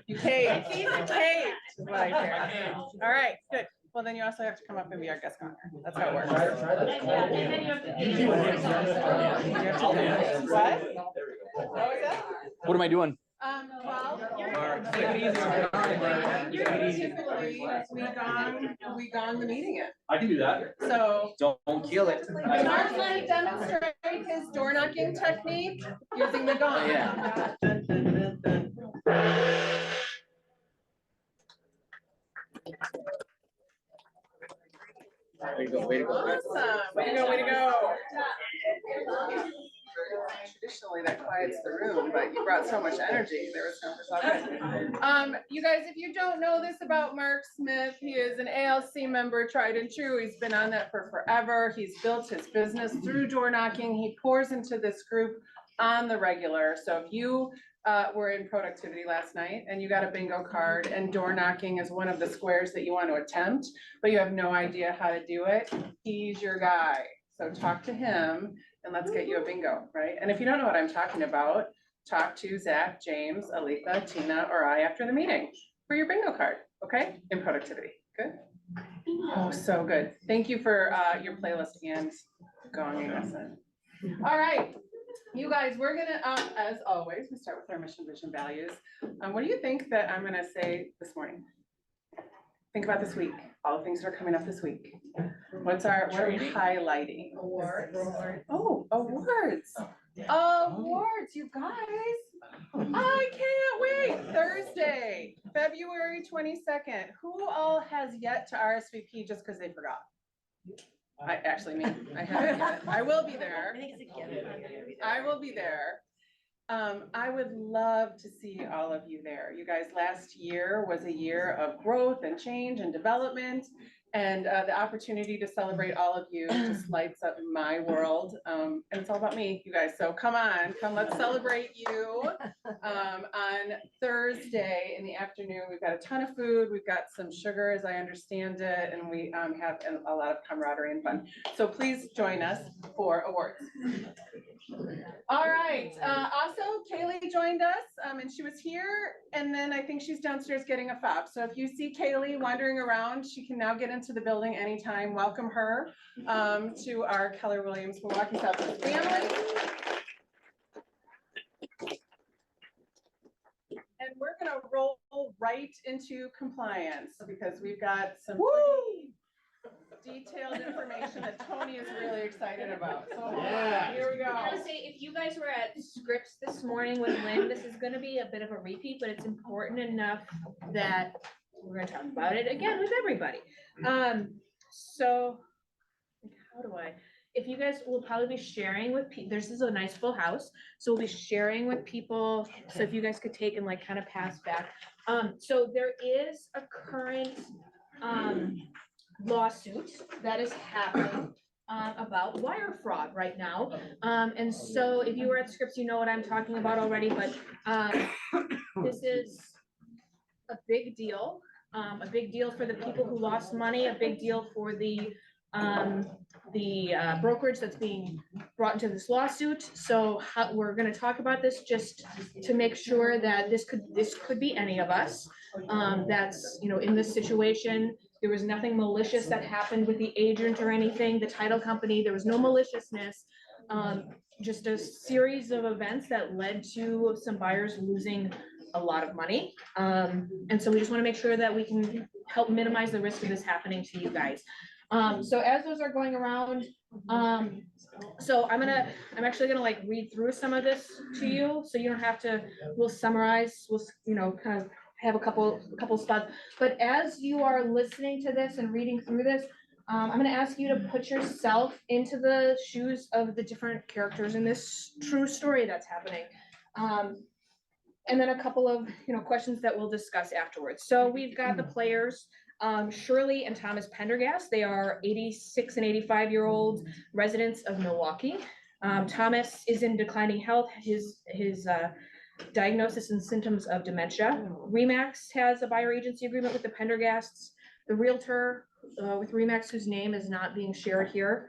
You caved. Caved is what I hear. All right, good. Well, then you also have to come up and be our guest speaker. That's how it works. And then you have to. What? What was that? What am I doing? Well, we gone the meeting in. I can do that. So Don't kill it. Mark might demonstrate his door knocking technique using the gong. Yeah. Way to go, way to go. Awesome. Way to go, way to go. Traditionally, that quiets the room, but you brought so much energy. There was no good. You guys, if you don't know this about Mark Smith, he is an ALC member, tried and true. He's been on that for forever. He's built his business through door knocking. He pours into this group on the regular. So if you were in productivity last night and you got a bingo card and door knocking is one of the squares that you want to attempt, but you have no idea how to do it, he's your guy. So talk to him and let's get you a bingo, right? And if you don't know what I'm talking about, talk to Zach, James, Aletha, Tina, or I after the meeting for your bingo card, okay? In productivity, good? Oh, so good. Thank you for your playlist and gonging us in. All right, you guys, we're gonna, as always, we start with our mission, vision, values. What do you think that I'm gonna say this morning? Think about this week, all the things that are coming up this week. What are we highlighting? Awards. Oh, awards. Awards, you guys. I can't wait. Thursday, February 22nd. Who all has yet to RSVP just because they forgot? I actually mean, I haven't yet. I will be there. I think it's a given. I will be there. I would love to see all of you there. You guys, last year was a year of growth and change and development. And the opportunity to celebrate all of you just lights up my world. And it's all about me, you guys. So come on, let's celebrate you. On Thursday in the afternoon, we've got a ton of food. We've got some sugar, as I understand it. And we have a lot of camaraderie and fun. So please join us for awards. All right. Also, Kaylee joined us and she was here. And then I think she's downstairs getting a fob. So if you see Kaylee wandering around, she can now get into the building anytime. Welcome her to our Keller Williams Milwaukee Southwest family. And we're gonna roll right into compliance because we've got some detailed information that Tony is really excited about. So Yeah. here we go. I want to say, if you guys were at Scripps this morning with Lynn, this is going to be a bit of a repeat, but it's important enough that we're going to talk about it again with everybody. So how do I, if you guys will probably be sharing with people, this is a nice full house, so we'll be sharing with people. So if you guys could take and like kind of pass back. So there is a current lawsuit that is happening about wire fraud right now. And so if you were at Scripps, you know what I'm talking about already, but this is a big deal for the people who lost money, a big deal for the brokerage that's being brought into this lawsuit. So we're going to talk about this just to make sure that this could be any of us that's, you know, in this situation. There was nothing malicious that happened with the agent or anything, the title company, there was no maliciousness, just a series of events that led to some buyers losing a lot of money. And so we just want to make sure that we can help minimize the risk of this happening to you guys. So as those are going around, so I'm actually gonna like read through some of this to you, so you don't have to, we'll summarize, we'll, you know, kind of have a couple spots. But as you are listening to this and reading through this, I'm gonna ask you to put yourself into the shoes of the different characters in this true story that's happening. And then a couple of, you know, questions that we'll discuss afterwards. So we've got the players, Shirley and Thomas Pendergast. They are 86 and 85-year-old residents of Milwaukee. Thomas is in declining health. His diagnosis and symptoms of dementia. Remax has a buyer agency agreement with the Pendergasts. The realtor with Remax, whose name is not being shared here.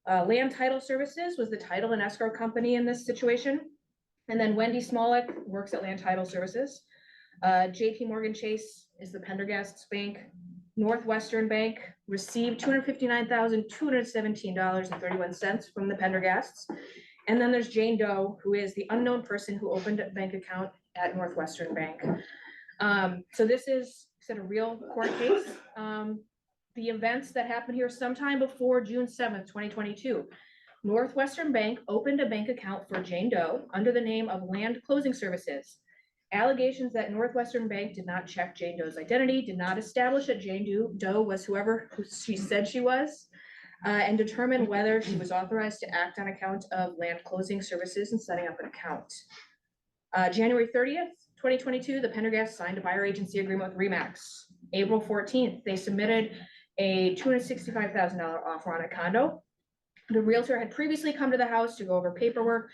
Land Title Services was the title and escrow company in this situation. And then Wendy Smolik works at Land Title Services. JP Morgan Chase is the Pendergast's bank. Northwestern Bank received $259,217.31 from the Pendergasts. And then there's Jane Doe, who is the unknown person who opened a bank account at Northwestern Bank. So this is a real court case. The events that happened here sometime before June 7th, 2022. Northwestern Bank opened a bank account for Jane Doe under the name of Land Closing Services. Allegations that Northwestern Bank did not check Jane Doe's identity, did not establish that Jane Doe was who she said she was, and determine whether she was authorized to act on account of Land Closing Services and setting up an account. January 30th, 2022, the Pendergast signed a buyer agency agreement with RE/MAX. April 14th, they submitted a $265,000 offer on a condo. The realtor had previously come to the house to go over paperwork.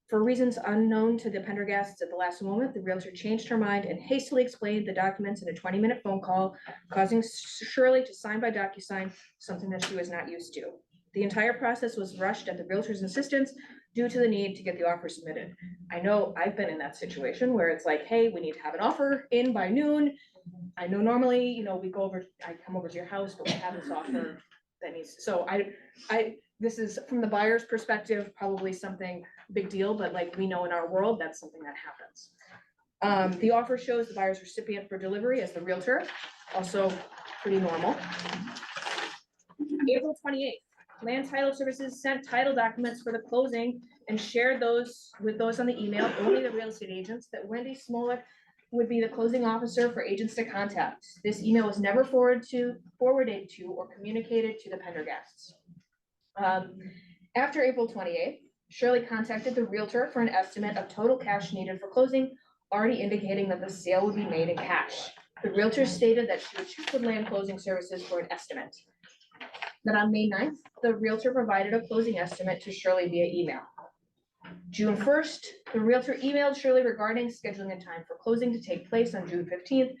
For reasons unknown to the Pendergasts at the last moment, the realtor changed her mind and hastily explained the documents in a 20-minute phone call, causing Shirley to sign by DocuSign, something that she was not used to. The entire process was rushed at the realtor's insistence due to the need to get the offer submitted. I know I've been in that situation where it's like, hey, we need to have an offer in by noon. I know normally, I come over to your house, but we have this offer that needs, so this is from the buyer's perspective, probably something big deal, but like we know in our world, that's something that happens. The offer shows the buyer's recipient for delivery as the realtor, also pretty normal. April 28th, Land Title Services sent title documents for the closing and shared those with those on the email, only the real estate agents, that Wendy Smolik would be the closing officer for agents to contact. This email was never forwarded to or communicated to the Pendergasts. After April 28th, Shirley contacted the realtor for an estimate of total cash needed for closing, already indicating that the sale would be made in cash. The realtor stated that she would check with Land Closing Services for an estimate. Then on May 9th, the realtor provided a closing estimate to Shirley via email. June 1st, the realtor emailed Shirley regarding scheduling a time for closing to take place on June 15th.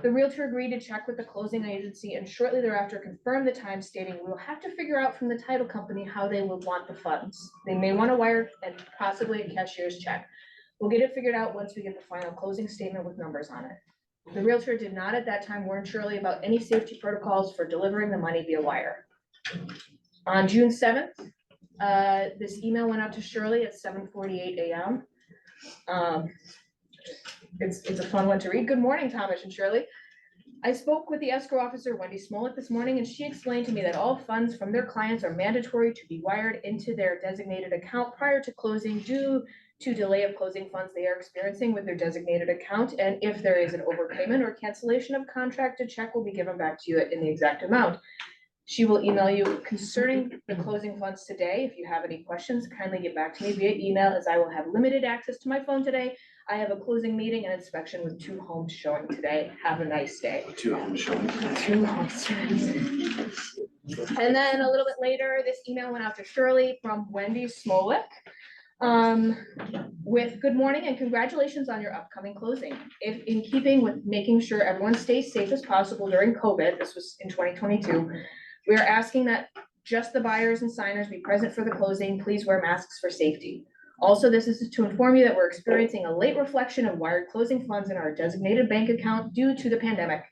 The realtor agreed to check with the closing agency and shortly thereafter confirmed the time, stating we will have to figure out from the title company how they will want the funds. They may want a wire and possibly a cashier's check. We'll get it figured out once we get the final closing statement with numbers on it. The realtor did not at that time warn Shirley about any safety protocols for delivering the money via wire. On June 7th, this email went out to Shirley at 7:48 a.m. It's a fun one to read. Good morning, Thomas and Shirley. I spoke with the escrow officer, Wendy Smolik, this morning, and she explained to me that all funds from their clients are mandatory to be wired into their designated account prior to closing due to delay of closing funds they are experiencing with their designated account. And if there is an overpayment or cancellation of contract, a check will be given back to you in the exact amount. She will email you concerning the closing funds today. If you have any questions, kindly get back to me via email, as I will have limited access to my phone today. I have a closing meeting and inspection with 2 homes showing today. Have a nice day. 2 homes showing. 2 homes. And then a little bit later, this email went out to Shirley from Wendy Smolik. With good morning and congratulations on your upcoming closing. If in keeping with making sure everyone stays safe as possible during COVID, this was in 2022, we are asking that just the buyers and signers be present for the closing. Please wear masks for safety. Also, this is to inform you that we're experiencing a late reflection of wired closing funds in our designated bank account due to the pandemic.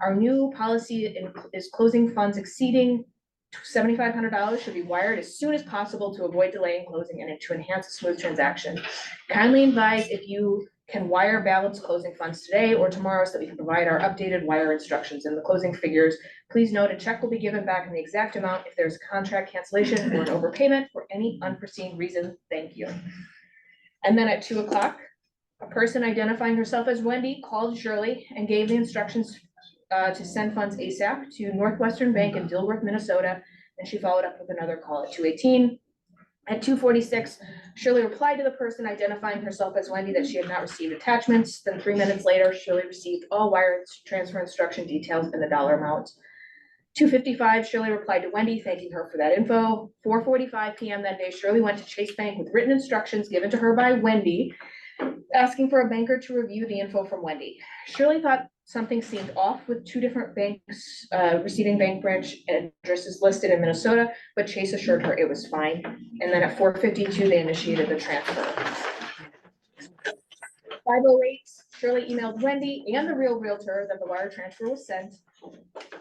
Our new policy is closing funds exceeding $7,500 should be wired as soon as possible to avoid delay in closing and to enhance a smooth transaction. Kindly advise if you can wire balance closing funds today or tomorrow so that we can provide our updated wire instructions and the closing figures. Please note a check will be given back in the exact amount if there's a contract cancellation or an overpayment for any unforeseen reason. Thank you. And then at 2 o'clock, a person identifying herself as Wendy called Shirley and gave the instructions to send funds ASAP to Northwestern Bank in Dilworth, Minnesota. And she followed up with another call at 2:18. At 2:46, Shirley replied to the person identifying herself as Wendy that she had not received attachments. Then 3 minutes later, Shirley received all wire transfer instruction details and the dollar amount. 2:55, Shirley replied to Wendy, thanking her for that info. 4:45 p.m. that day, Shirley went to Chase Bank with written instructions given to her by Wendy, asking for a banker to review the info from Wendy. Shirley thought something seemed off with 2 different banks, receiving bank branch addresses listed in Minnesota, but Chase assured her it was fine. And then at 4:52, they initiated the transfer. 5:08, Shirley emailed Wendy and the real realtor that the wire transfer was sent.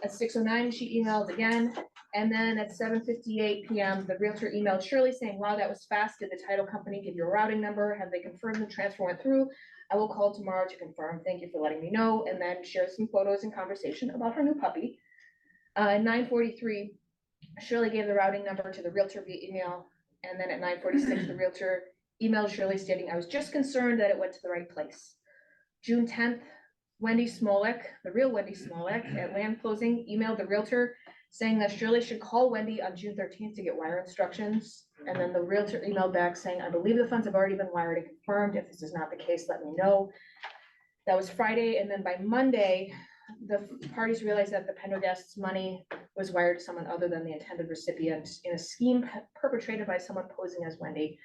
At 6:09, she emailed again, and then at 7:58 PM, the realtor emailed Shirley saying, wow, that was fast. Did the title company give you a routing number? Have they confirmed the transfer went through? I will call tomorrow to confirm. Thank you for letting me know. And then share some photos and conversation about her new puppy. 9:43, Shirley gave the routing number to the realtor via email. And then at 9:46, the realtor emailed Shirley stating, I was just concerned that it went to the right place. June 10th, Wendy Smolik, the real Wendy Smolik at Land Closing emailed the realtor saying that Shirley should call Wendy on June 13th to get wire instructions. And then the realtor emailed back saying, I believe the funds have already been wired and confirmed. If this is not the case, let me know. That was Friday. And then by Monday, the parties realized that the Pendergast's money was wired to someone other than the intended recipient in a scheme perpetrated by someone posing as Wendy.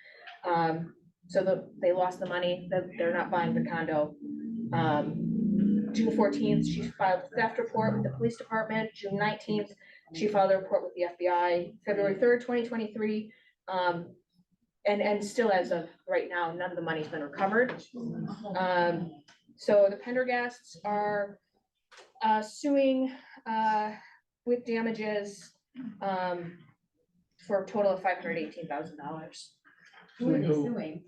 So they lost the money, that they're not buying the condo. June 14th, she filed a theft report with the police department. June 19th, she filed a report with the FBI. February 3rd, 2023. And still as of right now, none of the money's been recovered. So the Pendergasts are suing with damages for a total of $518,000. Who are they suing?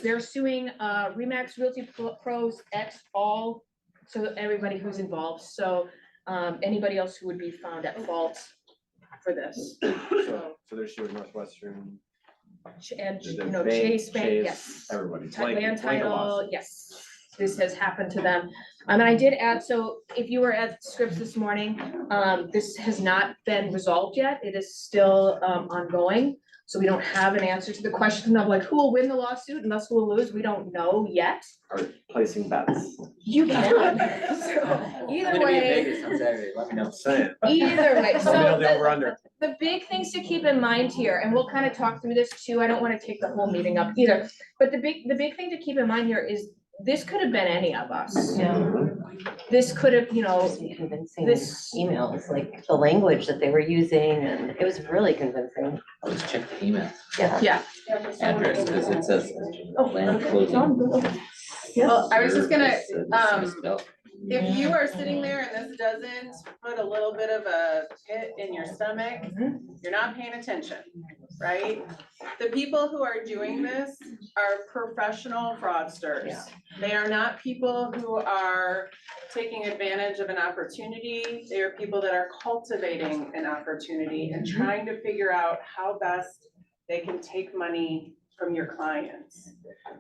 They're suing Remax Realty Pros ex all, so everybody who's involved. So anybody else who would be found at fault for this. So they're suing Northwestern. And, The you know, bank, Chase Bank, Chase, yes. Everybody. Land Blanket title, lawsuit. yes, this has happened to them. And I did add, so if you were at Scripps this morning, this has not been resolved yet. It is still ongoing. So we don't have an answer to the question of like, who will win the lawsuit and thus who will lose? We don't know yet. Are placing bets. You can. So I'm either gonna be in way, Vegas on Saturday, let me know. Saying. either way. Let me know the So over under. the big things to keep in mind here, and we'll kind of talk through this too, I don't want to take the whole meeting up either, but the big thing to keep in mind here is this could have been any of us. Yeah. This could have, you know, Some convincing this, emails, like the language that they were using, and it was really convincing. I'll just check the email yeah. address, because it says Oh, land okay. closing. Well, I was just gonna, Misspelled. if you are sitting there and this doesn't put a little bit of a pit in your stomach, you're not paying attention, right? The people who are doing this are professional fraudsters. Yeah. They are not people who are taking advantage of an opportunity. They are people that are cultivating an opportunity and trying to figure out how best they can take money from your clients,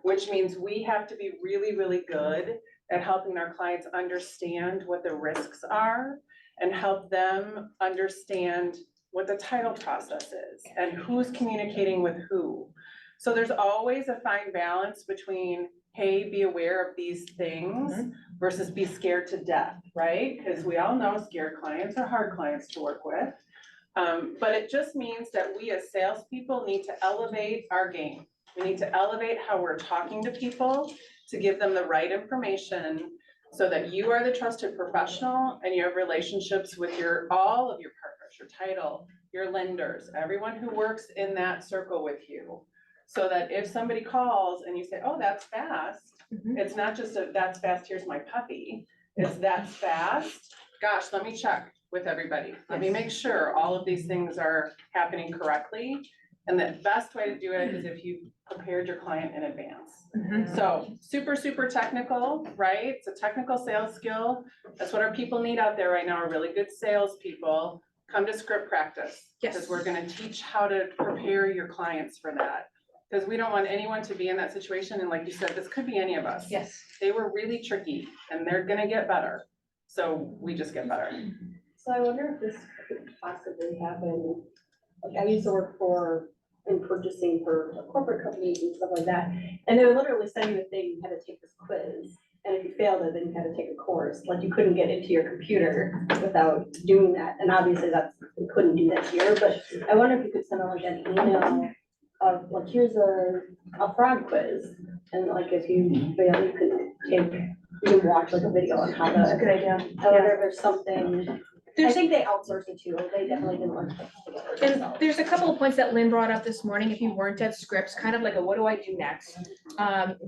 which means we have to be really, really good at helping our clients understand what the risks are and help them understand what the title process is and who's communicating with who. So there's always a fine balance between, hey, be aware of these things versus be scared to death, right? Because we all know scared clients are hard clients to work with. But it just means that we as salespeople need to elevate our game. We need to elevate how we're talking to people to give them the right information so that you are the trusted professional and you have relationships with all of your partners, your title, your lenders, everyone who works in that circle with you. So that if somebody calls and you say, oh, that's fast, it's not just a, that's fast, here's my puppy. It's that's fast. Gosh, let me check with everybody. Let me make sure all of these things are happening correctly. And the best way to do it is if you prepared your client in advance. So super, super technical, right? It's a technical sales skill. That's what our people need out there right now, are really good salespeople. Come to script practice. Yes. Because we're gonna teach how to prepare your clients for that. Because we don't want anyone to be in that situation. And like you said, this could be any of us. Yes. They were really tricky and they're gonna get better. So we just get better. So I wonder if this could possibly happen. Like I used to work in purchasing for corporate companies and stuff like that. And they would literally send you a thing, you had to take this quiz. And if you failed it, then you had to take a course. Like you couldn't get into your computer without doing that. And obviously we couldn't do that here, but I wonder if you could send out like an email of like, here's a fraud quiz. And like if you fail, you can watch like a video on how That's a to. good idea. I wonder if there's something I think they outsourced it too, they definitely didn't work together. And themselves. there's a couple of points that Lynn brought up this morning, if you weren't at Scripps, kind of like a what do I do next?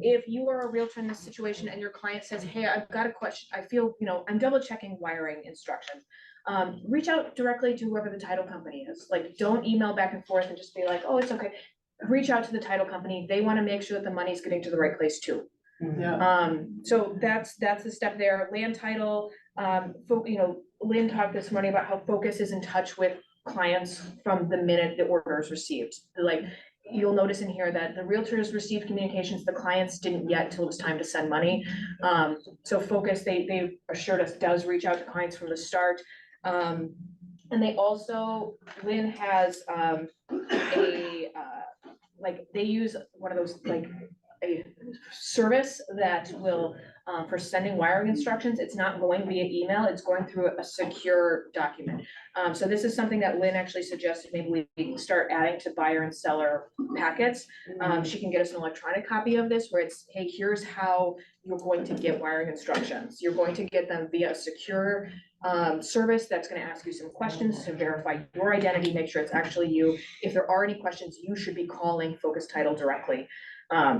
If you are a realtor in this situation and your client says, hey, I've got a question, I feel, I'm double checking wiring instructions. Reach out directly to whoever the title company is, like, don't email back and forth and just be like, oh, it's okay. Reach out to the title company, they wanna make sure that the money's getting to the right place too. Yeah. So that's the step there, land title, Lynn talked this morning about how Focus is in touch with clients from the minute the order is received. Like, you'll notice in here that the realtors received communications, the clients didn't yet till it was time to send money. So Focus, they assured us, does reach out to clients from the start. And they also, Lynn has, they use one of those, like, a service that will, for sending wiring instructions, it's not going via email, it's going through a secure document. So this is something that Lynn actually suggested, maybe we can start adding to buyer and seller packets. She can get us an electronic copy of this where it's, hey, here's how you're going to get wiring instructions. You're going to get them via a secure service that's gonna ask you some questions to verify your identity, make sure it's actually you. If there are any questions, you should be calling Focus Title directly.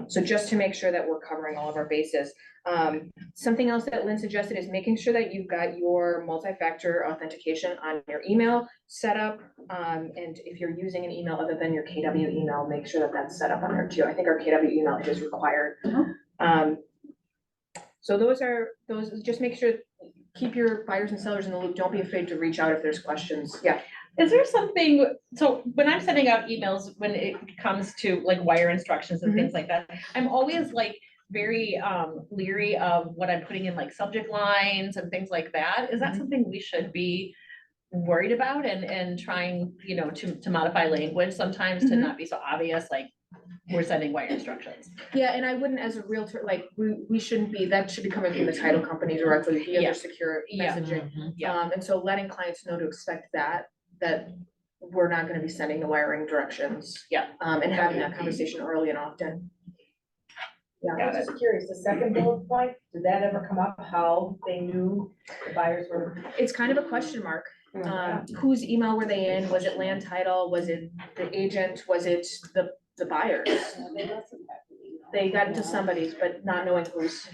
So just to make sure that we're covering all of our bases. Something else that Lynn suggested is making sure that you've got your multi-factor authentication on your email set up. And if you're using an email other than your KW email, make sure that that's set up on there too. I think our KW email is required. So those, just make sure, keep your buyers and sellers in the loop. Don't be afraid to reach out if there's questions. Yeah. Is there something, so when I'm sending out emails, when it comes to like wire instructions and things like that, I'm always like very leery of what I'm putting in, like subject lines and things like that. Is that something we should be worried about and trying, to modify language sometimes to not be so obvious, like we're sending wire instructions? Yeah, and I wouldn't, as a realtor, like, we shouldn't be, that should be coming from the title company directly via Yeah. their secure Yeah. messaging. Yeah. And so letting clients know to expect that we're not gonna be sending the wiring directions. Yeah. And having that conversation early and often. I was just curious, the second bullet point, did that ever come up, how they knew the buyers were? It's kind of a question mark. Whose email were they in? Was it land title? Was it the agent? Was it the buyers? They got into somebody's, but not knowing whose.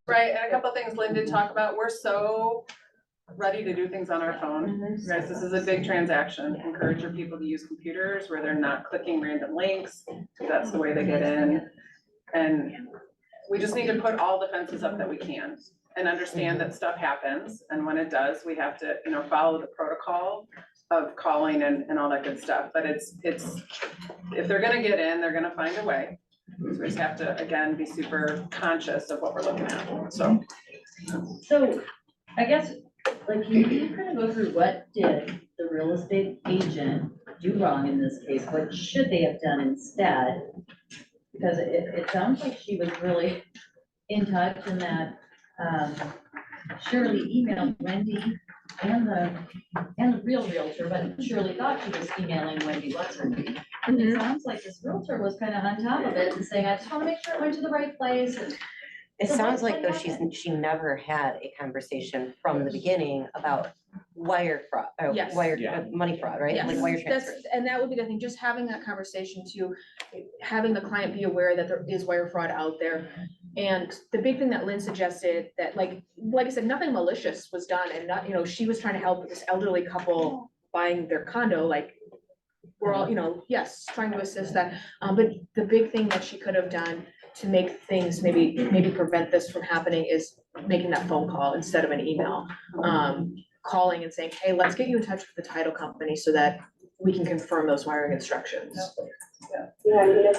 Right, and a couple of things Lynn did talk about, we're so ready to do things on our phone. Guys, this is a big transaction. Encourage your people to use computers where they're not clicking random links. That's the way they get in. And we just need to put all the fences up that we can and understand that stuff happens. And when it does, we have to, follow the protocol of calling and all that good stuff. But it's, if they're gonna get in, they're gonna find a way. So we just have to, again, be super conscious of what we're looking at, so. So I guess, like, can you kind of go through what did the real estate agent do wrong in this case? What should they have done instead? Because it sounds like she was really in touch and that Shirley emailed Wendy and the real realtor, but Shirley thought she was emailing Wendy Luxembourg. And it sounds like this realtor was kind of on top of it and saying, I just want to make sure it went to the right place. And It So sounds what like though happened? she never had a conversation from the beginning about wire fraud, or Yes. wire, Yeah. money fraud, right? Yes, Like wire that's, transfers. and that would be the thing, just having that conversation to, having the client be aware that there is wire fraud out there. And the big thing that Lynn suggested, that like I said, nothing malicious was done and not, she was trying to help this elderly couple buying their condo, like, we're all, yes, trying to assist that. But the big thing that she could have done to make things, maybe prevent this from happening, is making that phone call instead of an email. Calling and saying, hey, let's get you in touch with the title company so that we can confirm those wiring instructions. Yeah, I mean, if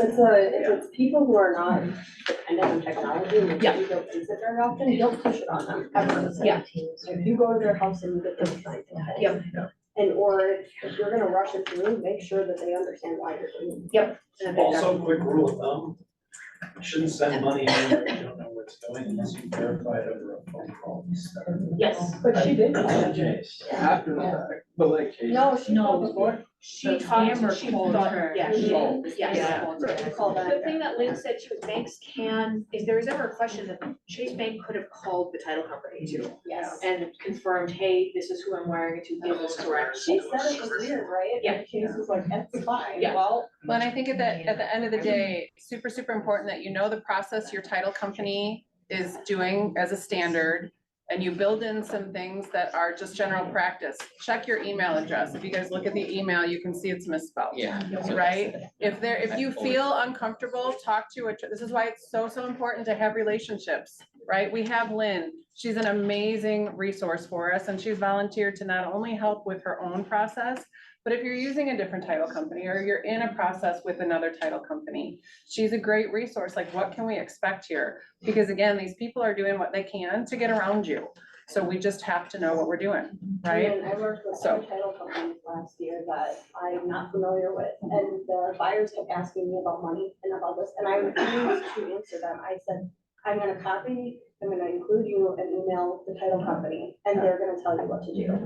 it's people who are not dependent on technology, and maybe don't use it very often, don't push it on them, ever. Yeah. If you go to their house and you get them signed. Yep. And or if you're gonna rush it through, make sure that they understand why you're doing it. Yep. Also, quick rule of thumb, you shouldn't send money anywhere you don't know where it's going unless you verify it over a phone call. Yes. But she did. After the fact, but like. No, she No. called before. she So talked, Amber she told thought, her. yeah, yes. Yeah. Call that. The thing that Lynn said too, banks can, if there was ever a question, that Chase Bank could have called the title company too. Yes. And confirmed, hey, this is who I'm wiring it to, is this correct? She said it was weird, right? Yeah. And Case was like, that's fine, Yeah. well, Well, and I think at the end of the day, super, super important that you know the process your title company is doing as a standard. And you build in some things that are just general practice. Check your email address. If you guys look at the email, you can see it's misspelled. Yeah. that's what I Right? said. If you feel uncomfortable, talk to a, this is why it's so, so important to have relationships, right? We have Lynn. She's an amazing resource for us and she's volunteered to not only help with her own process, but if you're using a different title company or you're in a process with another title company, she's a great resource. Like, what can we expect here? Because again, these people are doing what they can to get around you. So we just have to know what we're doing, right? And I worked with So- some title companies last year that I'm not familiar with, and the buyers kept asking me about money and about this, and I refused to answer them. I said, I'm gonna include you and email the title company, and they're gonna tell you what to do.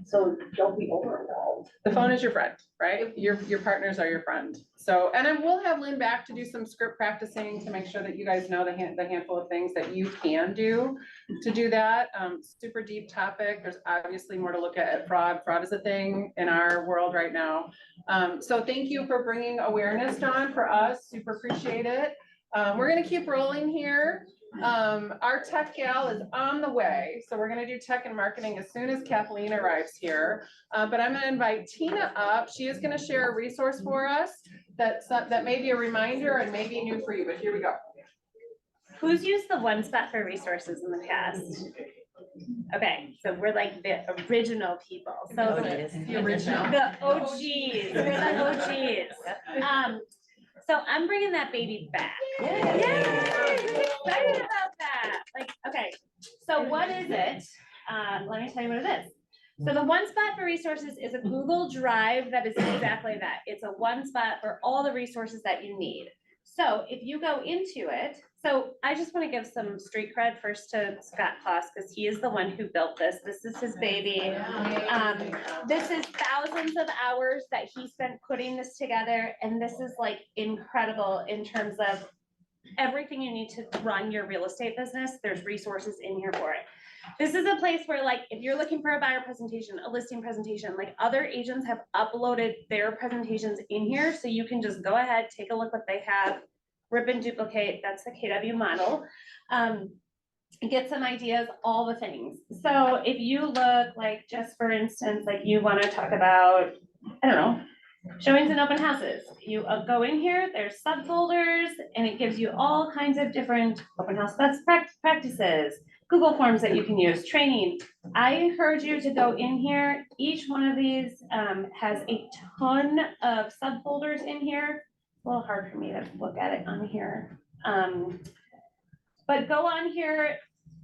So don't be over involved. The phone is your friend, right? Your partners are your friend. So, and then we'll have Lynn back to do some script practicing to make sure that you guys know the handful of things that you can do to do that. Super deep topic. There's obviously more to look at fraud. Fraud is a thing in our world right now. So thank you for bringing awareness, Dawn, for us. Super appreciate it. We're gonna keep rolling here. Our tech gal is on the way, so we're gonna do tech and marketing as soon as Kathleen arrives here. But I'm gonna invite Tina up. She is gonna share a resource for us that may be a reminder and may be new for you, but here we go. Who's used the one spot for resources in the past? Okay, so we're like the original people, so The original. the OGs, we're the OGs. So I'm bringing that baby back. Yay, I'm excited about that. Like, okay, so what is it? Let me tell you what it is. So the one spot for resources is a Google Drive that is exactly that. It's a one spot for all the resources that you need. So if you go into it, so I just want to give some street cred first to Scott Kloss, because he is the one who built this. This is his baby. This is thousands of hours that he spent putting this together, and this is like incredible in terms of everything you need to run your real estate business. There's resources in here for it. This is a place where, like, if you're looking for a buyer presentation, a listing presentation, like other agents have uploaded their presentations in here, so you can just go ahead, take a look what they have, rip and duplicate. That's the KW model. Get some ideas, all the things. So if you look, like, just for instance, like you want to talk about, I don't know, showings and open houses. You go in here, there's subfolders, and it gives you all kinds of different open house best practices, Google Forms that you can use, training. I encourage you to go in here. Each one of these has a ton of subfolders in here. A little hard for me to look at it on here. But go on here,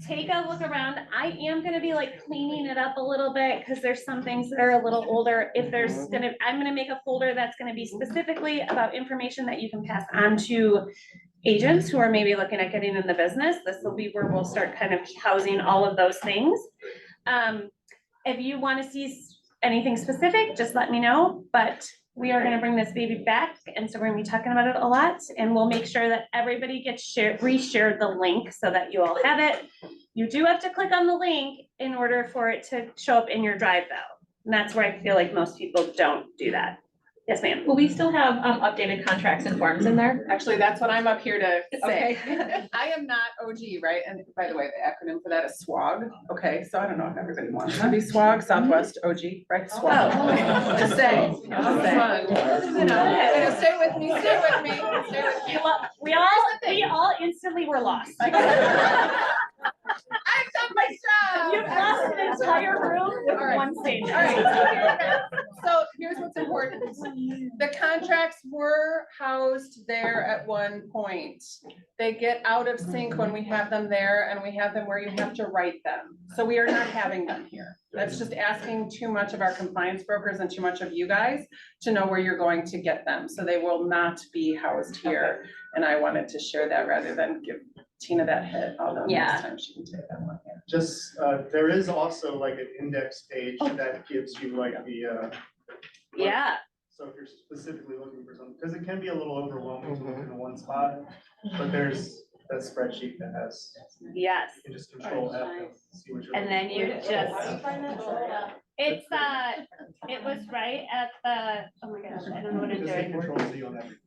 take a look around. I am gonna be like cleaning it up a little bit because there's some things that are a little older. If there's I'm gonna make a folder that's gonna be specifically about information that you can pass on to agents who are maybe looking at getting in the business. This will be where we'll start kind of housing all of those things. If you want to see anything specific, just let me know, but we are gonna bring this baby back, and so we're gonna be talking about it a lot, and we'll make sure that everybody gets reshared the link so that you all have it. You do have to click on the link in order for it to show up in your drive though, and that's where I feel like most people don't do that. Yes, ma'am. Will we still have updated contracts and forms in there? Actually, that's what I'm up here to say. Okay. I am not OG, right? And by the way, the acronym for that is SWOG. Okay, so I don't know if everybody wants to be SWOG, Southwest OG, right? SWOG. Just say. You know, stay with me, stay with me, stay with me. We all instantly were lost. I've done my job. You've lost an entire room with All right. one stage. All right, so here's what's important. The contracts were housed there at one point. They get out of sync when we have them there, and we have them where you have to write them. So we are not having them here. That's just asking too much of our compliance brokers and too much of you guys to know where you're going to get them. So they will not be housed here. And I wanted to share that rather than give Tina that hit, although next time she can take that one. Yeah. Just, there is also like an index page that gives you like the, Yeah, So if you're specifically looking for something, because it can be a little overwhelming to look in one spot, but there's that spreadsheet that has, Yes, you can just control F and see what you're. and then you looking for. just, it's, it was right at the, oh my gosh, I don't know what I'm Just hit doing. control Z on everything.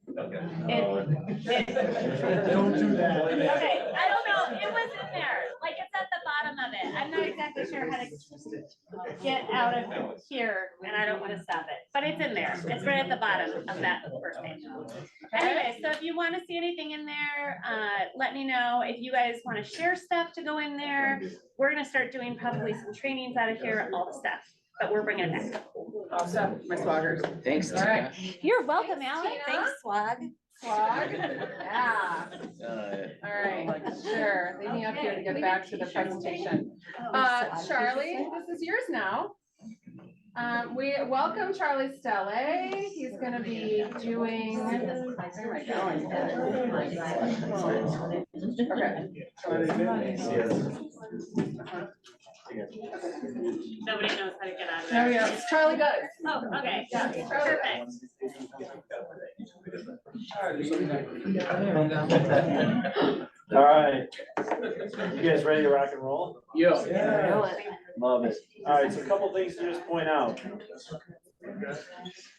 Don't do that. Okay, I don't know, it was in there, like it's at the bottom of it. I'm not exactly sure how to get out of here and I don't want to stop it, but it's in there. It's right at the bottom of that first page. Anyway, so if you want to see anything in there, let me know. If you guys want to share stuff to go in there, we're gonna start doing probably some trainings out of here, all the stuff, but we're bringing it back. Awesome, my swaggers. Thanks, All right. Tina. You're welcome, Alex. Thanks, Swag. Swag, yeah. All right, sure. Leave me up here to get back to the presentation. Charlie, this is yours now. We welcome Charlie Stelle. He's gonna be doing. Where am I going? Nobody knows how to get out of There there. we go. Charlie does. Oh, okay. Yeah, Charlie does. Perfect. All right. You guys ready to rock and roll? Yeah. Love it. All right, so a couple things to just point out.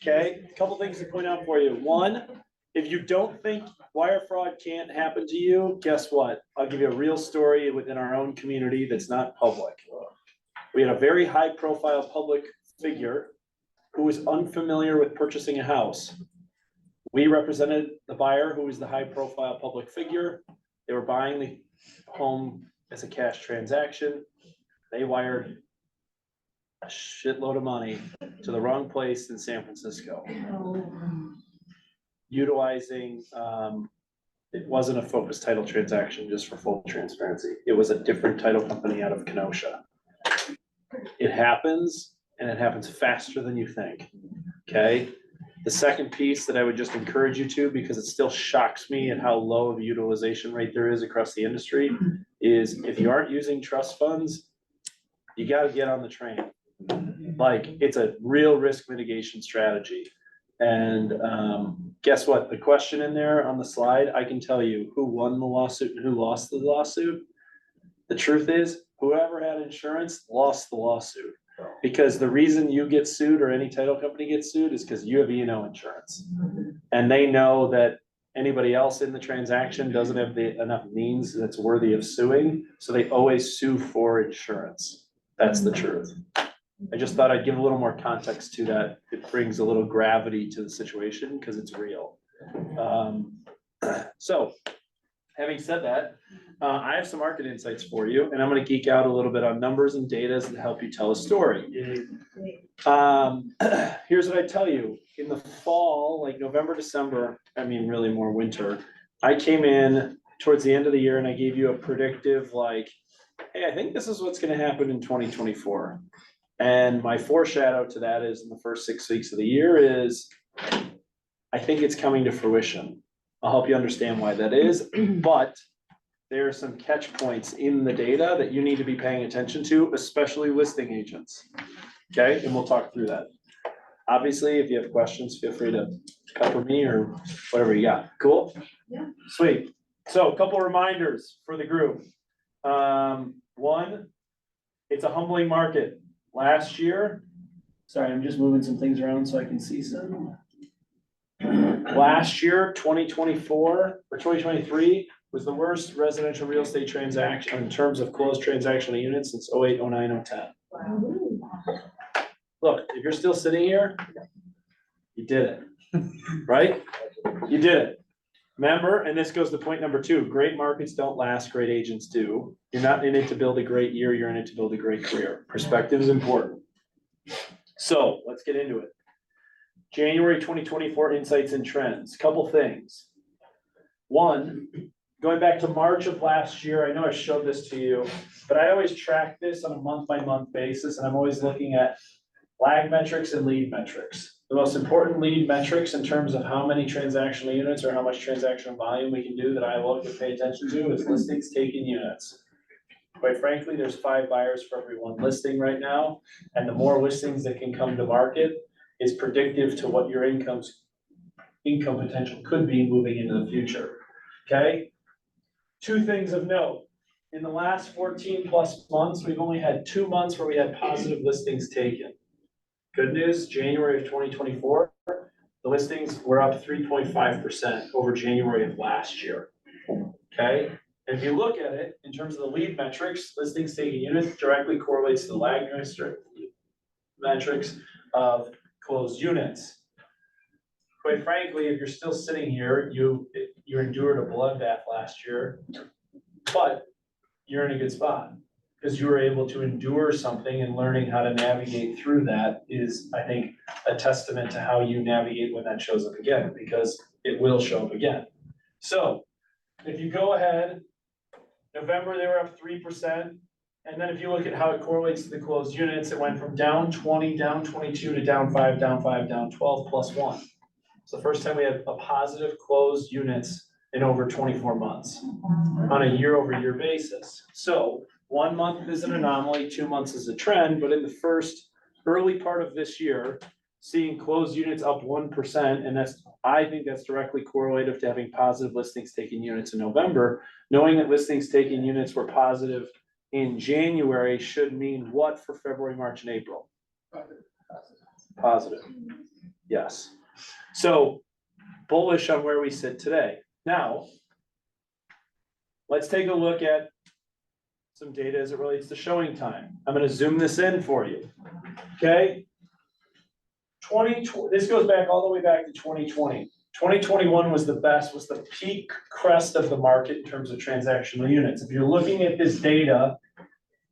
Okay, a couple things to point out for you. One, if you don't think wire fraud can't happen to you, guess what? I'll give you a real story within our own community that's not public. We had a very high profile public figure who was unfamiliar with purchasing a house. We represented the buyer, who was the high profile public figure. They were buying the home as a cash transaction. They wired a shitload of money to the wrong place in San Francisco. Utilizing, it wasn't a Focus Title transaction, just for full transparency. It was a different title company out of Kenosha. It happens, and it happens faster than you think, okay? The second piece that I would just encourage you to, because it still shocks me at how low of a utilization rate there is across the industry, is if you aren't using trust funds, you gotta get on the train. Like, it's a real risk mitigation strategy. And guess what? The question in there on the slide, I can tell you who won the lawsuit and who lost the lawsuit. The truth is, whoever had insurance lost the lawsuit. Because the reason you get sued or any title company gets sued is because you have E&O insurance. And they know that anybody else in the transaction doesn't have enough means that's worthy of suing. So they always sue for insurance. That's the truth. I just thought I'd give a little more context to that. It brings a little gravity to the situation because it's real. So having said that, I have some market insights for you, and I'm gonna geek out a little bit on numbers and data to help you tell a story. Here's what I tell you. In the fall, like November, December, I mean, really more winter, I came in towards the end of the year and I gave you a predictive like, hey, I think this is what's gonna happen in 2024. And my foreshadow to that is in the first 6 weeks of the year is, I think it's coming to fruition. I'll help you understand why that is, but there are some catch points in the data that you need to be paying attention to, especially listing agents. Okay, and we'll talk through that. Obviously, if you have questions, feel free to pepper me or whatever you got. Cool? Yeah. Sweet. So a couple reminders for the group. One, it's a humbling market. Last year, sorry, I'm just moving some things around so I can see some. Last year, 2024 or 2023 was the worst residential real estate transaction in terms of closed transactional units since 08, 09, 10. Look, if you're still sitting here, you did it, right? You did it. Remember, and this goes to point number 2, great markets don't last, great agents do. You're not in it to build a great year, you're in it to build a great career. Perspective is important. So let's get into it. January 2024 insights and trends, couple things. One, going back to March of last year, I know I showed this to you, but I always track this on a month-by-month basis, and I'm always looking at lag metrics and lead metrics. The most important lead metrics in terms of how many transactional units or how much transactional volume we can do that I love to pay attention to is listings taken units. Quite frankly, there's 5 buyers for every 1 listing right now, and the more listings that can come to market is predictive to what your income potential could be moving into the future, okay? Two things of note, in the last 14+ months, we've only had 2 months where we had positive listings taken. Good news, January of 2024, the listings were up 3.5% over January of last year, okay? And if you look at it, in terms of the lead metrics, listings taken units directly correlates to the lag metrics of closed units. Quite frankly, if you're still sitting here, you endured a bloodbath last year, but you're in a good spot because you were able to endure something, and learning how to navigate through that is, I think, a testament to how you navigate when that shows up again, because it will show up again. So if you go ahead, November, they were up 3%. And then if you look at how it correlates to the closed units, it went from down 20, down 22 to down 5, down 5, down 12 plus 1. It's the first time we had a positive closed units in over 24 months on a year-over-year basis. So 1 month is an anomaly, 2 months is a trend, but in the first early part of this year, seeing closed units up 1%, and I think that's directly correlative to having positive listings taking units in November. Knowing that listings taking units were positive in January should mean what for February, March, and April? Positive. Yes. So bullish on where we sit today. Now, let's take a look at some data as it relates to showing time. I'm going to zoom this in for you. Okay. This goes back all the way back to 2020. 2021 was the peak crest of the market in terms of transactional units. If you're looking at this data,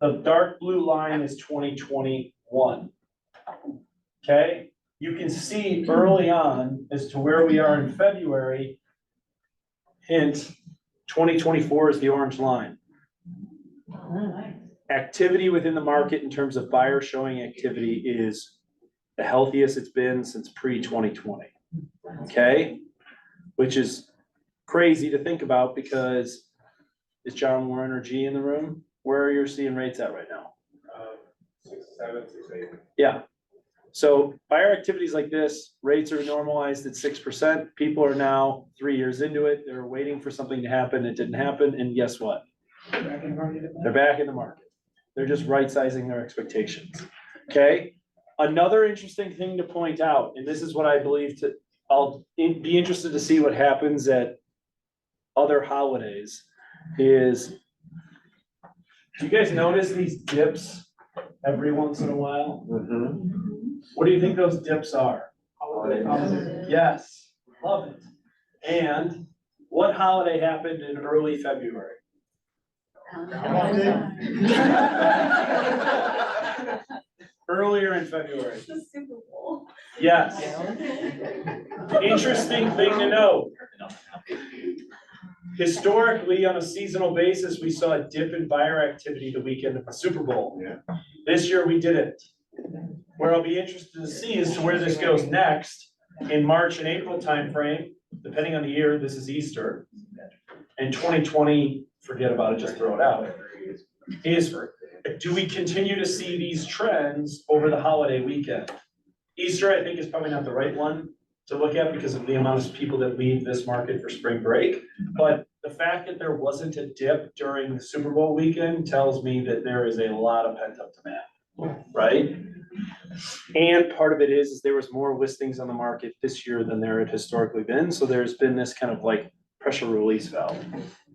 the dark blue line is 2021. Okay, you can see early on as to where we are in February. Hint, 2024 is the orange line. Activity within the market in terms of buyer showing activity is the healthiest it's been since pre-2020. Okay, which is crazy to think about because is John Warren or G in the room? Where are you seeing rates at right now? 6, 7, 6, 8. Yeah. So buyer activities like this, rates are normalized at 6%. People are now 3 years into it. They're waiting for something to happen. It didn't happen. And guess what? They're back in the market. They're just right sizing their expectations. Okay. Another interesting thing to point out, and this is what I believe I'll be interested to see what happens at other holidays, is do you guys notice these dips every once in a while? What do you think those dips are? Yes, love it. And what holiday happened in early February? Earlier in February. The Super Bowl. Yes. Interesting thing to note. Historically, on a seasonal basis, we saw a dip in buyer activity the weekend of the Super Bowl. Yeah. This year we didn't. Where I'll be interested to see as to where this goes next in March and April timeframe, depending on the year, this is Easter. And 2020, forget about it, just throw it out. Do we continue to see these trends over the holiday weekend? Easter, I think, is probably not the right one to look at because of the amount of people that leave this market for spring break. But the fact that there wasn't a dip during the Super Bowl weekend tells me that there is a lot of pent-up demand, right? And part of it is there was more listings on the market this year than there had historically been. So there's been this kind of like pressure release valve.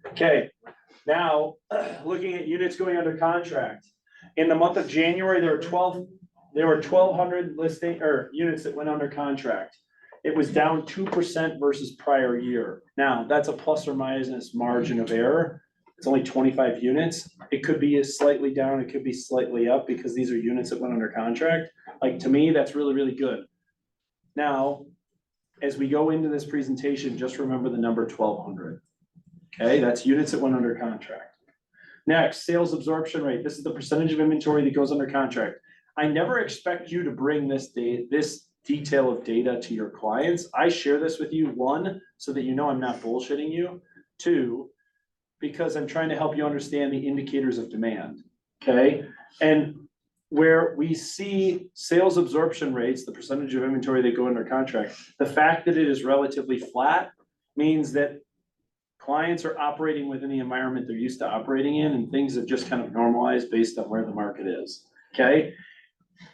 Okay, now looking at units going under contract. In the month of January, there were 1,200 units that went under contract. It was down 2% versus prior year. Now, that's a plus or minus margin of error. It's only 25 units. It could be slightly down, it could be slightly up because these are units that went under contract. Like, to me, that's really, really good. Now, as we go into this presentation, just remember the number 1,200. Okay, that's units that went under contract. Next, sales absorption rate. This is the percentage of inventory that goes under contract. I never expect you to bring this detail of data to your clients. I share this with you, 1, so that you know I'm not bullshitting you. 2, because I'm trying to help you understand the indicators of demand. Okay, and where we see sales absorption rates, the percentage of inventory that go under contract, the fact that it is relatively flat means that clients are operating within the environment they're used to operating in, and things have just kind of normalized based on where the market is, okay?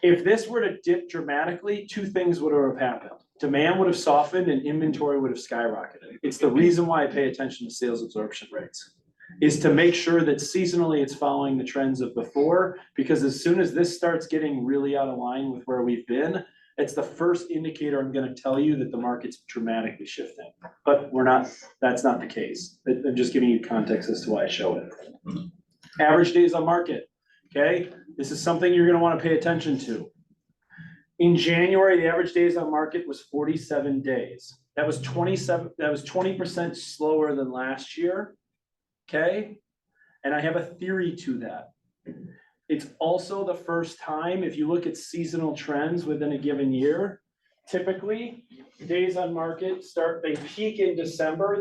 If this were to dip dramatically, two things would have happened. Demand would have softened and inventory would have skyrocketed. It's the reason why I pay attention to sales absorption rates, is to make sure that seasonally it's following the trends of before, because as soon as this starts getting really out of line with where we've been, it's the first indicator I'm gonna tell you that the market's dramatically shifting. But that's not the case. I'm just giving you context as to why I show it. Average days on market, okay? This is something you're gonna wanna pay attention to. In January, the average days on market was 47 days. That was 20% slower than last year, okay? And I have a theory to that. It's also the first time, if you look at seasonal trends within a given year, typically, days on market they peak in December,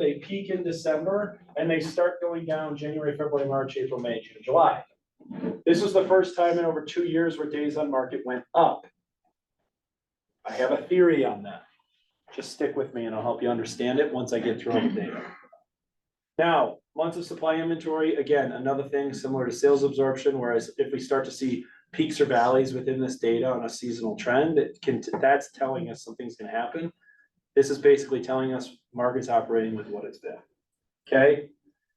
and they start going down January, February, March, April, May, June, July. This was the first time in over 2 years where days on market went up. I have a theory on that. Just stick with me and I'll help you understand it once I get through all the data. Now, months of supply inventory, again, another thing similar to sales absorption, whereas if we start to see peaks or valleys within this data on a seasonal trend, that's telling us something's gonna happen. This is basically telling us market's operating with what it's been. Okay,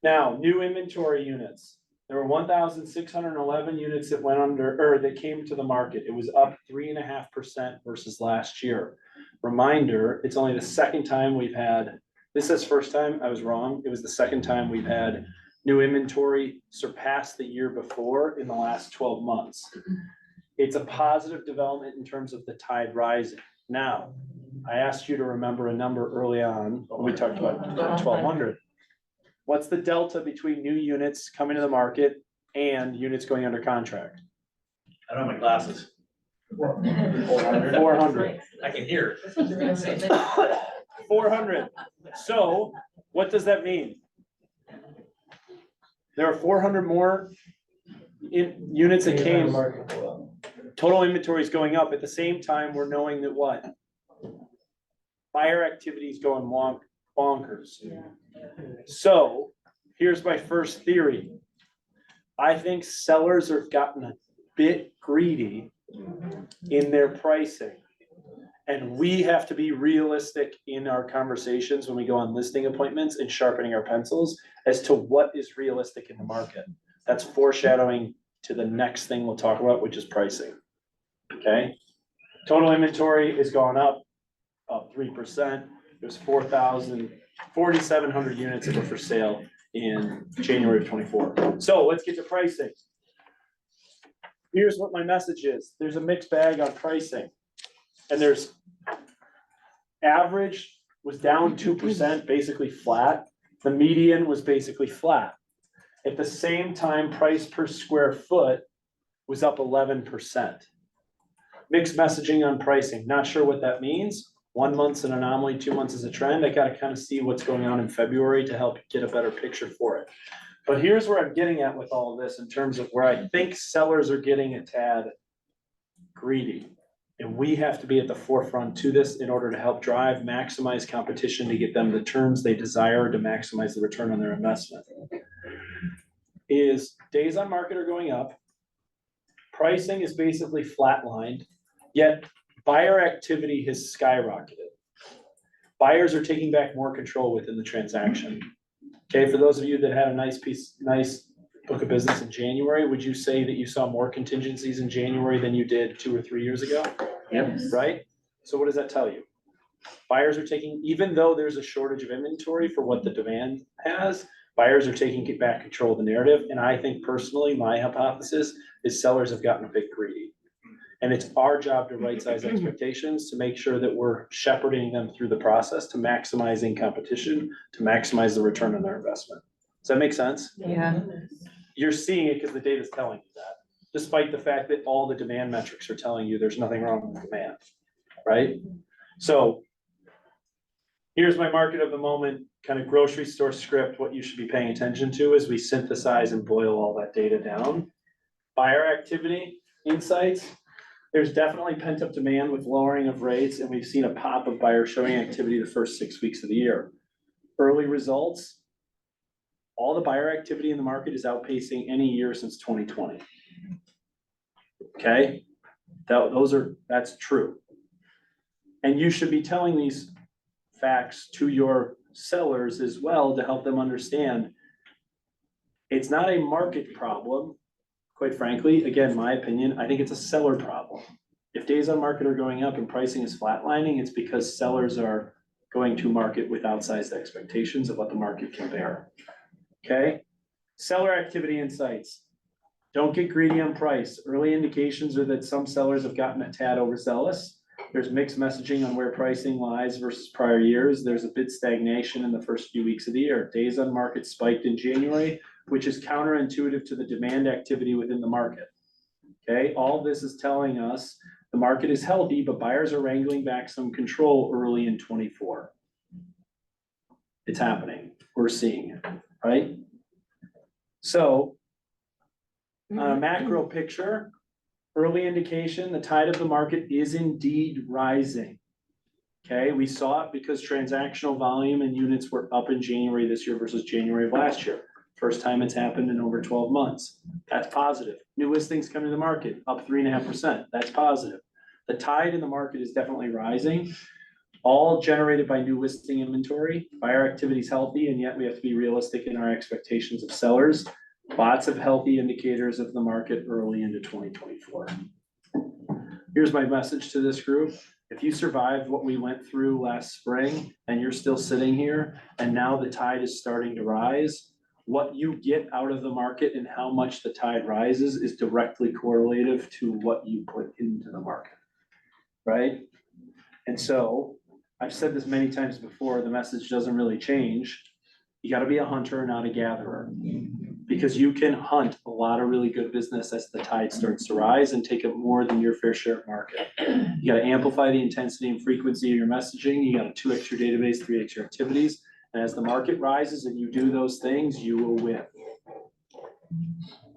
now, new inventory units. There were 1,611 units that that came to the market. It was up 3.5% versus last year. Reminder, it's only the second time we've had, this says first time, I was wrong. It was the second time we've had new inventory surpass the year before in the last 12 months. It's a positive development in terms of the tide rising. Now, I asked you to remember a number early on when we talked about 1,200. What's the delta between new units coming to the market and units going under contract? I don't have my glasses. 400. I can hear. 400. So what does that mean? There are 400 more units that came. Total inventory is going up. At the same time, we're knowing that what? Buyer activity is going bonkers. So here's my first theory. I think sellers have gotten a bit greedy in their pricing. And we have to be realistic in our conversations when we go on listing appointments and sharpening our pencils as to what is realistic in the market. That's foreshadowing to the next thing we'll talk about, which is pricing. Okay? Total inventory is going up 3%. There's 4,700 units that were for sale in January of 24. So let's get to pricing. Here's what my message is. There's a mixed bag on pricing. And there's average was down 2%, basically flat. The median was basically flat. At the same time, price per square foot was up 11%. Mixed messaging on pricing. Not sure what that means. 1 month's an anomaly, 2 months is a trend. I gotta kind of see what's going on in February to help get a better picture for it. But here's where I'm getting at with all of this in terms of where I think sellers are getting a tad greedy. And we have to be at the forefront to this in order to help drive, maximize competition to get them the terms they desire to maximize the return on their investment. Is days on market are going up. Pricing is basically flatlined, yet buyer activity has skyrocketed. Buyers are taking back more control within the transaction. Okay, for those of you that had a nice book of business in January, would you say that you saw more contingencies in January than you did 2 or 3 years ago? Yep. Right? So what does that tell you? Buyers are taking, even though there's a shortage of inventory for what the demand has, buyers are taking back control of the narrative. And I think personally, my hypothesis is sellers have gotten a bit greedy. And it's our job to right-size expectations to make sure that we're shepherding them through the process to maximizing competition, to maximize the return on their investment. Does that make sense? Yeah. You're seeing it because the data is telling you that, despite the fact that all the demand metrics are telling you there's nothing wrong with demand, right? So here's my market of the moment, kind of grocery store script, what you should be paying attention to as we synthesize and boil all that data down. Buyer activity, insights. There's definitely pent up demand with lowering of rates, and we've seen a pop of buyer showing activity the first 6 weeks of the year. Early results, all the buyer activity in the market is outpacing any year since 2020. Okay, that's true. And you should be telling these facts to your sellers as well to help them understand. It's not a market problem, quite frankly. Again, my opinion, I think it's a seller problem. If days on market are going up and pricing is flatlining, it's because sellers are going to market with outsized expectations of what the market can bear. Okay? Seller activity insights. Don't get greedy on price. Early indications are that some sellers have gotten a tad overzealous. There's mixed messaging on where pricing lies versus prior years. There's a bit stagnation in the first few weeks of the year. Days on market spiked in January, which is counterintuitive to the demand activity within the market. Okay, all this is telling us the market is healthy, but buyers are wrangling back some control early in 24. It's happening. We're seeing it, right? So on a macro picture, early indication, the tide of the market is indeed rising. Okay, we saw it because transactional volume and units were up in January this year versus January of last year. First time it's happened in over 12 months. That's positive. New listings coming to the market, up 3.5%. That's positive. The tide in the market is definitely rising, all generated by new listing inventory. Buyer activity is healthy, and yet we have to be realistic in our expectations of sellers. Lots of healthy indicators of the market early into 2024. Here's my message to this group. If you survived what we went through last spring and you're still sitting here and now the tide is starting to rise, what you get out of the market and how much the tide rises is directly correlative to what you put into the market, right? And so I've said this many times before, the message doesn't really change. You gotta be a hunter, not a gatherer, because you can hunt a lot of really good business as the tide starts to rise and take up more than your fair share of market. You gotta amplify the intensity and frequency of your messaging. You gotta 2x your database, 3x your activities. And as the market rises and you do those things, you will win.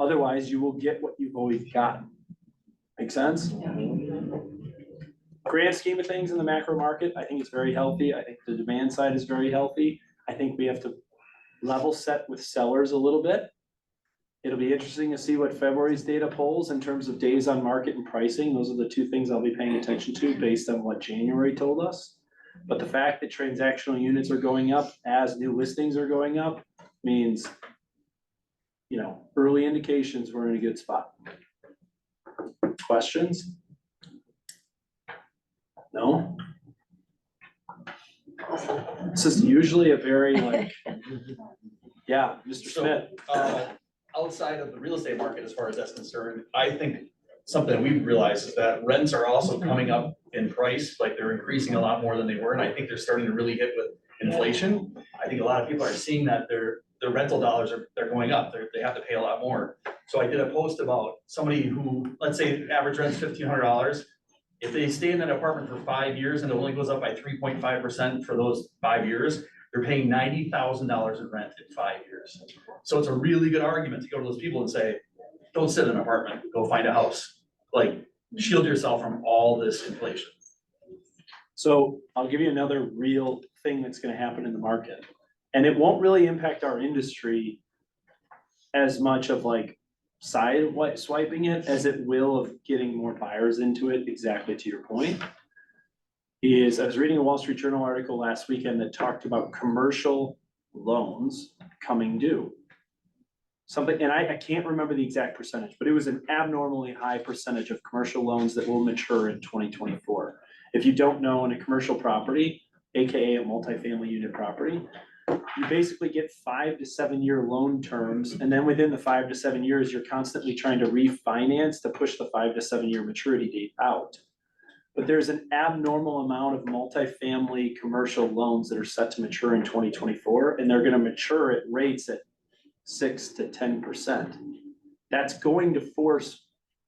Otherwise, you will get what you've always gotten. Make sense? Grand scheme of things in the macro market, I think it's very healthy. I think the demand side is very healthy. I think we have to level set with sellers a little bit. It'll be interesting to see what February's data polls in terms of days on market and pricing. Those are the two things I'll be paying attention to based on what January told us. But the fact that transactional units are going up as new listings are going up means, you know, early indications we're in a good spot. Questions? No? This is usually a very like, yeah, Mr. Smith. Outside of the real estate market, as far as that's concerned, I think something we've realized is that rents are also coming up in price, like they're increasing a lot more than they were, and I think they're starting to really hit with inflation. I think a lot of people are seeing that their rental dollars they're going up, they have to pay a lot more. So I did a post about somebody who, let's say average rent's $1,500. If they stay in that apartment for 5 years and it only goes up by 3.5% for those 5 years, they're paying $90,000 in rent in 5 years. So it's a really good argument to go to those people and say, don't sit in an apartment, go find a house. Like, shield yourself from all this inflation. So I'll give you another real thing that's gonna happen in the market. And it won't really impact our industry as much of like swiping it as it will of getting more buyers into it, exactly to your point. Is I was reading a Wall Street Journal article last weekend that talked about commercial loans coming due. Something, and I can't remember the exact percentage, but it was an abnormally high percentage of commercial loans that will mature in 2024. If you don't know, in a commercial property, AKA a multifamily unit property, you basically get 5 to 7 year loan terms. And then within the 5 to 7 years, you're constantly trying to refinance to push the 5 to 7 year maturity date out. But there's an abnormal amount of multifamily commercial loans that are set to mature in 2024, and they're gonna mature at rates at 6 to 10%. That's going to force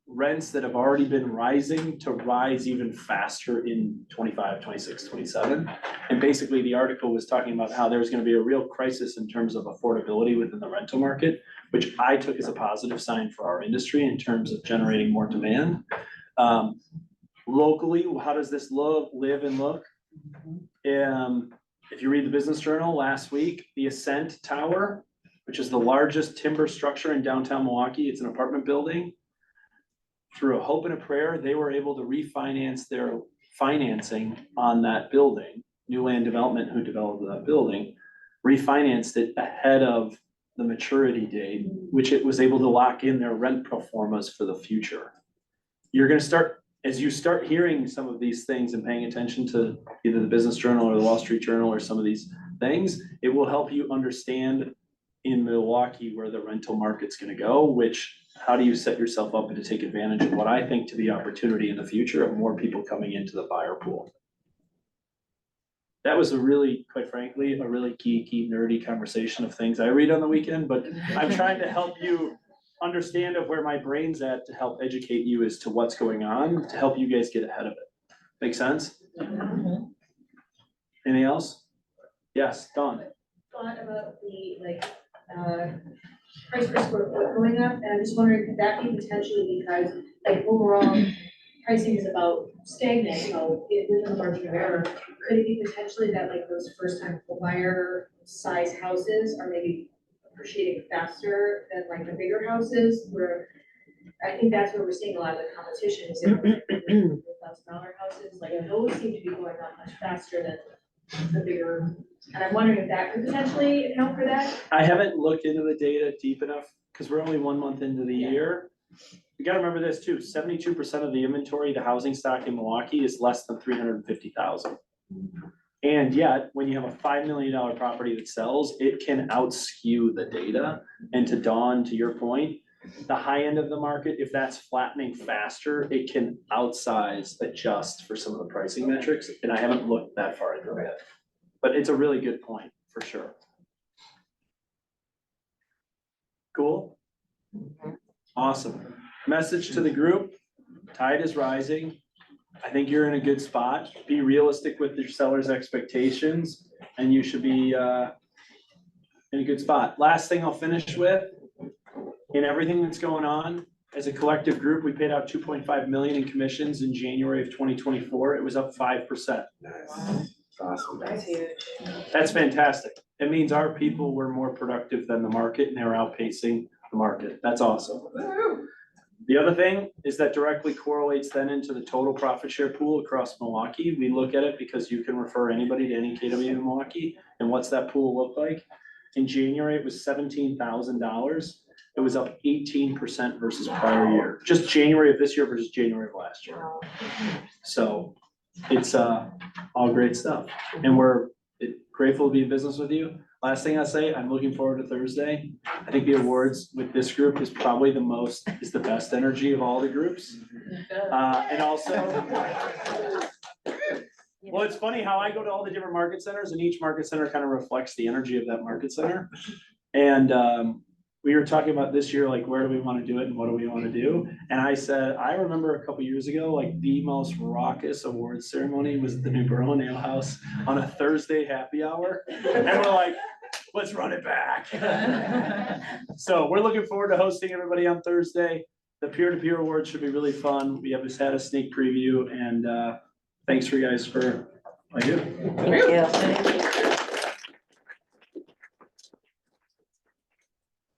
rents that have already been rising to rise even faster in 25, 26, 27. And basically the article was talking about how there's gonna be a real crisis in terms of affordability within the rental market, which which I took as a positive sign for our industry in terms of generating more demand. Locally, how does this live and look? If you read the Business Journal last week, the Ascent Tower, which is the largest timber structure in downtown Milwaukee, it's an apartment building. Through a hope and a prayer, they were able to refinance their financing on that building. New Land Development, who developed that building, refinanced it ahead of the maturity date, which it was able to lock in their rent pro formas for the future. You're gonna start, as you start hearing some of these things and paying attention to either the Business Journal or the Wall Street Journal or some of these things, it will help you understand in Milwaukee where the rental market's gonna go, which, how do you set yourself up to take advantage of what I think to be opportunity in the future of more people coming into the buyer pool? That was a really, quite frankly, a really geeky, nerdy conversation of things I read on the weekend, but I'm trying to help you understand of where my brain's at to help educate you as to what's going on, to help you guys get ahead of it. Make sense? Anything else? Yes, Dawn. Thought about the, price per square foot going up, and I'm just wondering, could that be potentially because, overall, pricing is about stagnant, within the margin of error? Could it be potentially that, those first-time buyer size houses are maybe appreciating faster than, the bigger houses, where I think that's where we're seeing a lot of the competition is in $1,000 houses, those seem to be going up much faster than the bigger, and I'm wondering if that could potentially account for that? I haven't looked into the data deep enough, because we're only 1 month into the year. You gotta remember this too, 72% of the inventory, the housing stock in Milwaukee is less than 350,000. And yet, when you have a $5 million property that sells, it can out-skew the data. And to Dawn, to your point, the high end of the market, if that's flattening faster, it can outsize adjust for some of the pricing metrics, and I haven't looked that far into it. But it's a really good point, for sure. Cool? Awesome. Message to the group, tide is rising. I think you're in a good spot. Be realistic with your seller's expectations, and you should be in a good spot. Last thing I'll finish with, in everything that's going on, as a collective group, we paid out 2.5 million in commissions in January of 2024. It was up 5%. Awesome. That's huge. That's fantastic. It means our people were more productive than the market and they were outpacing the market. That's awesome. The other thing is that directly correlates then into the total profit share pool across Milwaukee. We look at it because you can refer anybody to any KW in Milwaukee. And what's that pool look like? In January, it was $17,000. It was up 18% versus prior year. Just January of this year versus January of last year. So it's all great stuff. And we're grateful to be in business with you. Last thing I'll say, I'm looking forward to Thursday. I think the awards with this group is probably the best energy of all the groups. And also, well, it's funny how I go to all the different market centers and each market center kind of reflects the energy of that market center. And we were talking about this year, where do we want to do it and what do we want to do? And I said, I remember a couple years ago, the most raucous awards ceremony was at the New Berlin Ale House on a Thursday happy hour. And we're like, let's run it back. So we're looking forward to hosting everybody on Thursday. The peer-to-peer awards should be really fun. We have just had a sneak preview and thanks for you guys for what you do. Thank you.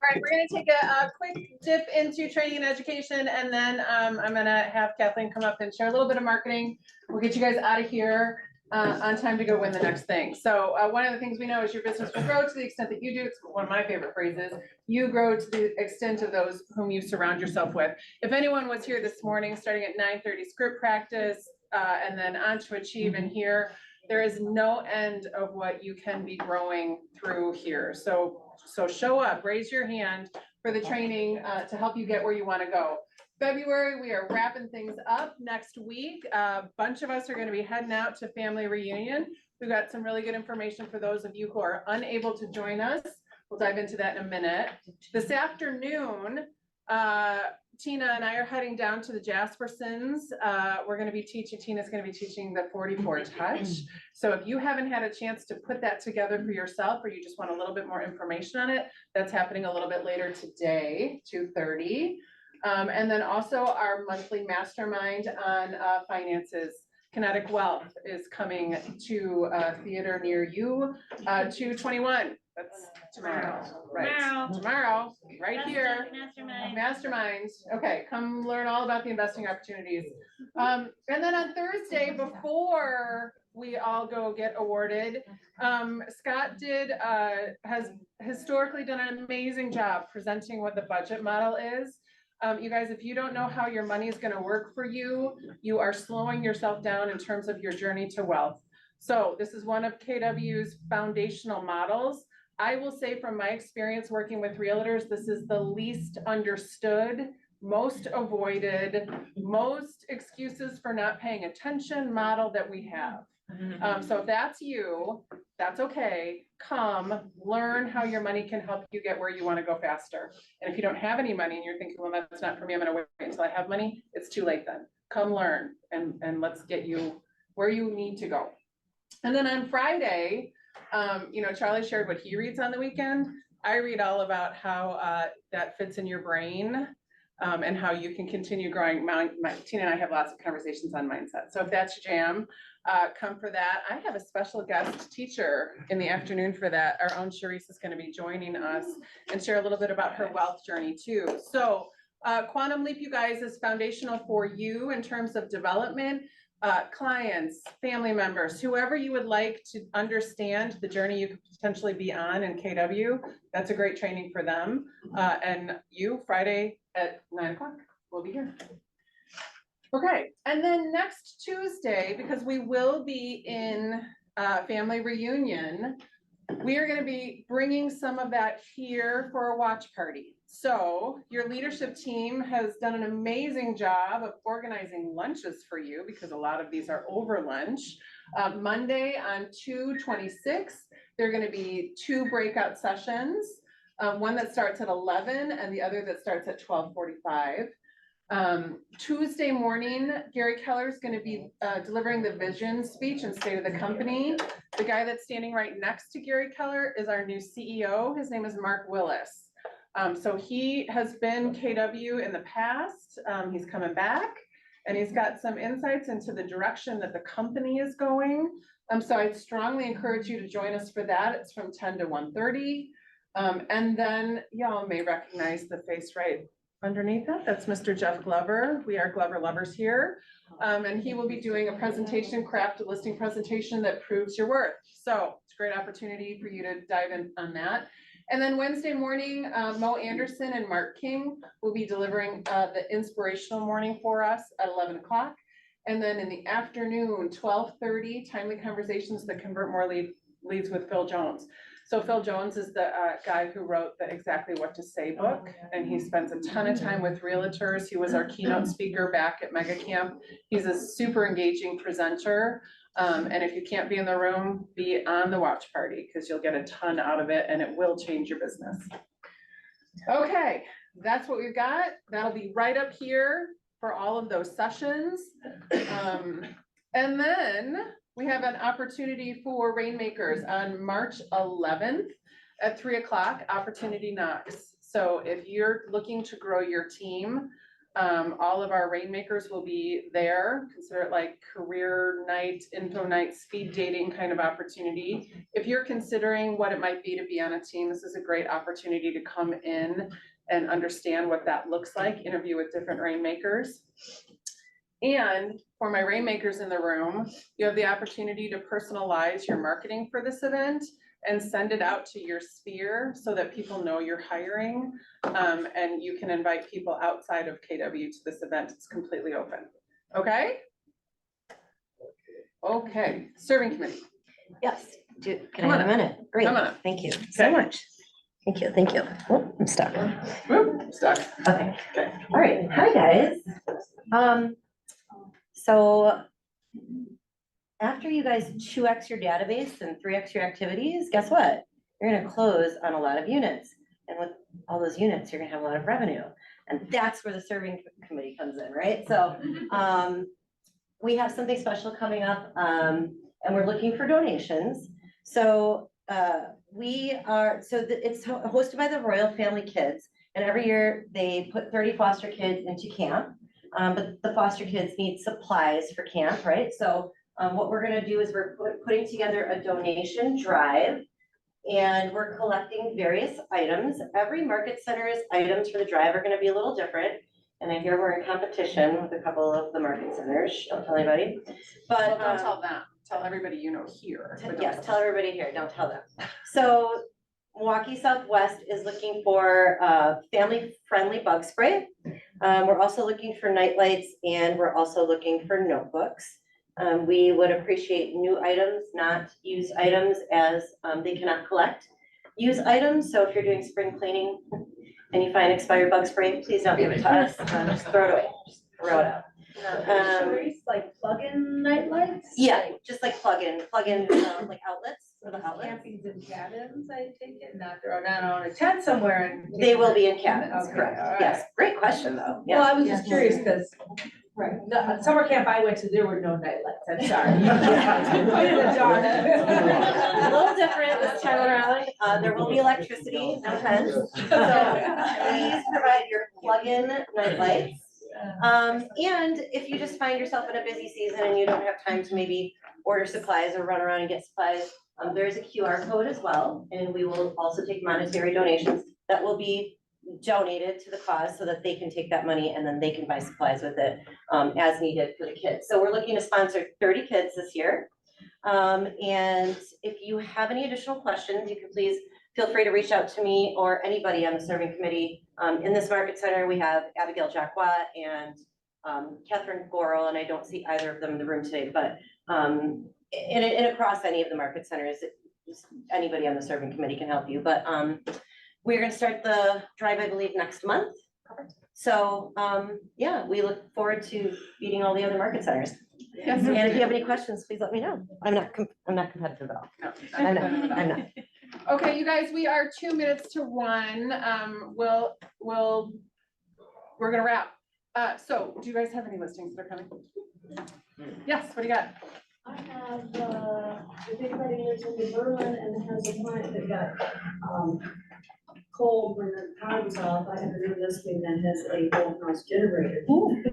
All right, we're gonna take a quick dip into training and education, and then I'm gonna have Kathleen come up and share a little bit of marketing. We'll get you guys out of here on time to go win the next thing. So one of the things we know is your business will grow to the extent that you do. It's one of my favorite phrases. You grow to the extent of those whom you surround yourself with. If anyone was here this morning, starting at 9:30 script practice, and then on to Achieve and here, there is no end of what you can be growing through here. So show up, raise your hand for the training to help you get where you want to go. February, we are wrapping things up next week. A bunch of us are going to be heading out to family reunion. We've got some really good information for those of you who are unable to join us. We'll dive into that in a minute. This afternoon, Tina and I are heading down to the Jaspersons. We're gonna be teaching, Tina's gonna be teaching the 44 touch. So if you haven't had a chance to put that together for yourself, or you just want a little bit more information on it, that's happening a little bit later today, 2:30. And then also our monthly mastermind on finances. Kinetic Wealth is coming to a theater near you, 2/21. That's tomorrow, right? Tomorrow, right here. Mastermind. Okay, come learn all about the investing opportunities. And then on Thursday, before we all go get awarded, Scott has historically done an amazing job presenting what the budget model is. You guys, if you don't know how your money is gonna work for you, you are slowing yourself down in terms of your journey to wealth. So this is one of KW's foundational models. I will say from my experience working with realtors, this is the least understood, most avoided, most excuses for not paying attention model that we have. So if that's you, that's okay. Come learn how your money can help you get where you want to go faster. And if you don't have any money and you're thinking, well, that's not for me, I'm going to wait until I have money, it's too late then. Come learn and let's get you where you need to go. And then on Friday, Charlie shared what he reads on the weekend. I read all about how that fits in your brain and how you can continue growing. Tina and I have lots of conversations on mindset. So if that's your jam, come for that. I have a special guest teacher in the afternoon for that. Our own Sharice is going to be joining us and share a little bit about her wealth journey too. So Quantum Leap, you guys, is foundational for you in terms of development. Clients, family members, whoever you would like to understand the journey you could potentially be on in KW, that's a great training for them. And you, Friday at 9 o'clock, we'll be here. Okay, and then next Tuesday, because we will be in family reunion, we are going to be bringing some of that here for a watch party. So your leadership team has done an amazing job of organizing lunches for you because a lot of these are over lunch. Monday on 2/26, there are going to be 2 breakout sessions, one that starts at 11 and the other that starts at 12:45. Tuesday morning, Gary Keller is going to be delivering the vision speech and state of the company. The guy that's standing right next to Gary Keller is our new CEO. His name is Mark Willis. So he has been KW in the past. He's coming back and he's got some insights into the direction that the company is going. So I'd strongly encourage you to join us for that. It's from 10 to 1:30. And then y'all may recognize the face right underneath that. That's Mr. Jeff Glover. We are Glover lovers here. And he will be doing a presentation, craft a listing presentation that proves your worth. So it's a great opportunity for you to dive in on that. And then Wednesday morning, Mo Anderson and Mark King will be delivering the inspirational morning for us at 11 o'clock. And then in the afternoon, 12:30, Timely Conversations that Convert More Leads with Phil Jones. So Phil Jones is the guy who wrote the Exactly What to Say book, and he spends a ton of time with realtors. He was our keynote speaker back at Mega Camp. He's a super engaging presenter. And if you can't be in the room, be on the watch party because you'll get a ton out of it and it will change your business. Okay, that's what we've got. That'll be right up here for all of those sessions. And then we have an opportunity for Rainmakers on March 11th at 3 o'clock, Opportunity Knocks. So if you're looking to grow your team, all of our Rainmakers will be there. Consider it like career night, info night, speed dating kind of opportunity. If you're considering what it might be to be on a team, this is a great opportunity to come in and understand what that looks like, interview with different Rainmakers. And for my Rainmakers in the room, you have the opportunity to personalize your marketing for this event and send it out to your sphere so that people know you're hiring. And you can invite people outside of KW to this event. It's completely open. Okay? Okay, serving committee. Yes, can I have a minute? Great, Come on. thank you so much. Thank you, thank you. Oh, I'm stuck. Stuck. Okay, all right, hi guys. So after you guys 2x your database and 3x your activities, guess what? You're gonna close on a lot of units. And with all those units, you're gonna have a lot of revenue. And that's where the serving committee comes in, right? So, we have something special coming up, and we're looking for donations. So, it's hosted by the Royal Family Kids, and every year they put 30 foster kids into camp. But the foster kids need supplies for camp, right? So, what we're gonna do is we're putting together a donation drive, and we're collecting various items. Every market center's items for the drive are gonna be a little different. And I hear we're in competition with a couple of the market centers. Don't tell anybody, but. Well, don't tell them, tell everybody you know here. but don't Yes, tell everybody here, don't tell them. So Milwaukee Southwest is looking for family-friendly bug spray. We're also looking for night lights, and we're also looking for notebooks. We would appreciate new items, not used items, as they cannot collect used items. So if you're doing spring cleaning and you find expired bug spray, please don't give it to us, just throw it away, just throw it out. Like plug-in night lights? Yeah, just like plug-in like outlets, for the outlets. Campings and cabins, I take it, not on a tent somewhere and. They will be in cabins, Okay, all correct, right. yes, great question though, Well, yeah. I was just curious, because, right, the summer camp I went to, there were no night lights, I'm sorry. Put in the dark. A little different this time around, there will be electricity, no offense, so please provide your plug-in night lights. And if you just find yourself in a busy season and you don't have time to maybe order supplies or run around and get supplies, there's a QR code as well, and we will also take monetary donations that will be donated to the cause so that they can take that money and then they can buy supplies with it as needed for the kids. So we're looking to sponsor 30 kids this year. And if you have any additional questions, you can please feel free to reach out to me or anybody on the serving committee. In this market center, we have Abigail Jacqua and Catherine Gorel, and I don't see either of them in the room today, but and across any of the market centers, just anybody on the serving committee can help you. But we're gonna start the drive, I believe, next month. So yeah, we look forward to meeting all the other market centers. Yes. And if you have any questions, please let me know. I'm not competitive at all. No, I'm not. Okay, you guys, we are 2 minutes to 1. We're gonna wrap. So do you guys have any listings that are coming? Yes, what do you got? I have, if anybody lives in Berlin and has a client that got, cold when the power was off, I have a new listing that has a whole house generator.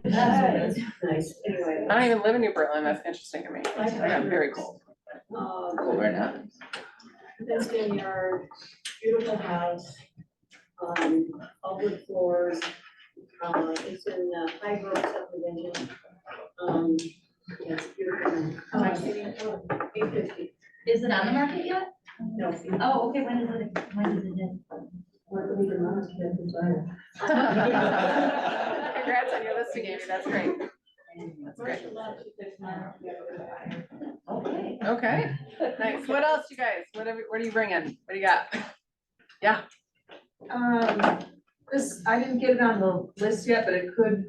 That's nice, anyway. I don't even live in New Berlin. That's interesting to me. I got very cold. Cool, very nice. Fenced in yard, beautiful house, all wood floors. It's in the High Grove subdivision. It's beautiful. 850. Is it on the market yet? No. Oh, okay, when is it in? What we can run to get the fire. Congrats on your listing, Amy. That's great. That's great. Okay. Okay, nice. What else, you guys? What are you bringing? What do you got? Yeah. This, I didn't get it on the list yet, but it could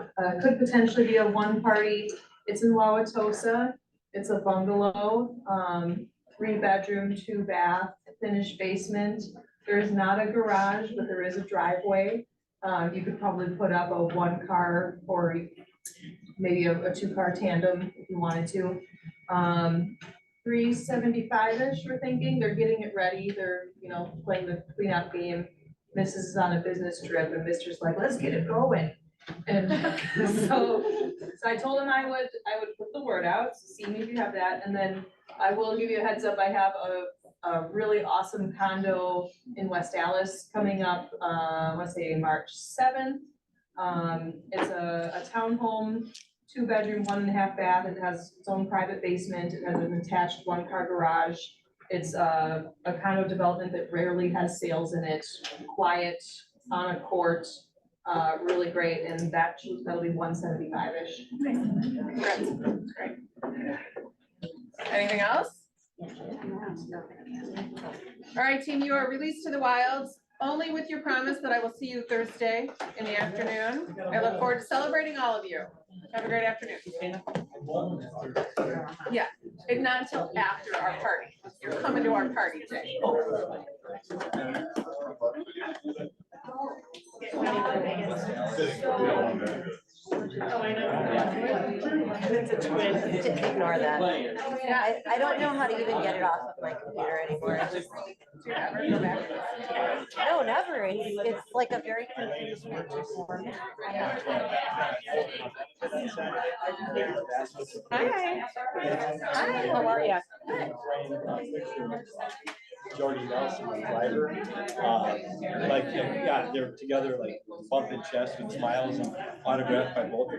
potentially be a one party. It's in Wauwatosa. It's a bungalow, 3-bedroom, 2-bath, finished basement. There is not a garage, but there is a driveway. You could probably put up a 1-car or maybe a 2-car tandem if you wanted to. 375-ish, we're thinking. They're getting it ready. They're, playing the cleanup game. Mrs. is on a business trip and Mr.'s like, let's get it going. And so I told him I would put the word out, so see me if you have that, and then I will give you a heads up, I have a really awesome condo in West Allis coming up, I wanna say March 7th. It's a townhome, 2-bedroom, 1.5 bath, it has its own private basement, it has an attached 1-car garage. It's a condo development that rarely has sales in it, quiet, on a court. Really great, and that'll be 175-ish. Congrats. Great. Anything else? All right, team, you are released to the wilds, only with your promise that I will see you Thursday in the afternoon. I look forward to celebrating all of you. Have a great afternoon. Yeah, and not until after our party. You're coming to our party today. Oh, I know. It's a twin. Ignore that. I don't know how to even get it off of my computer anymore. It's just- No, never. It's like a very confusing form. Hi. Hi, how are you? Jordy Nelson, the driver, like, yeah, they're together, like bumping chests with smiles and autographed by both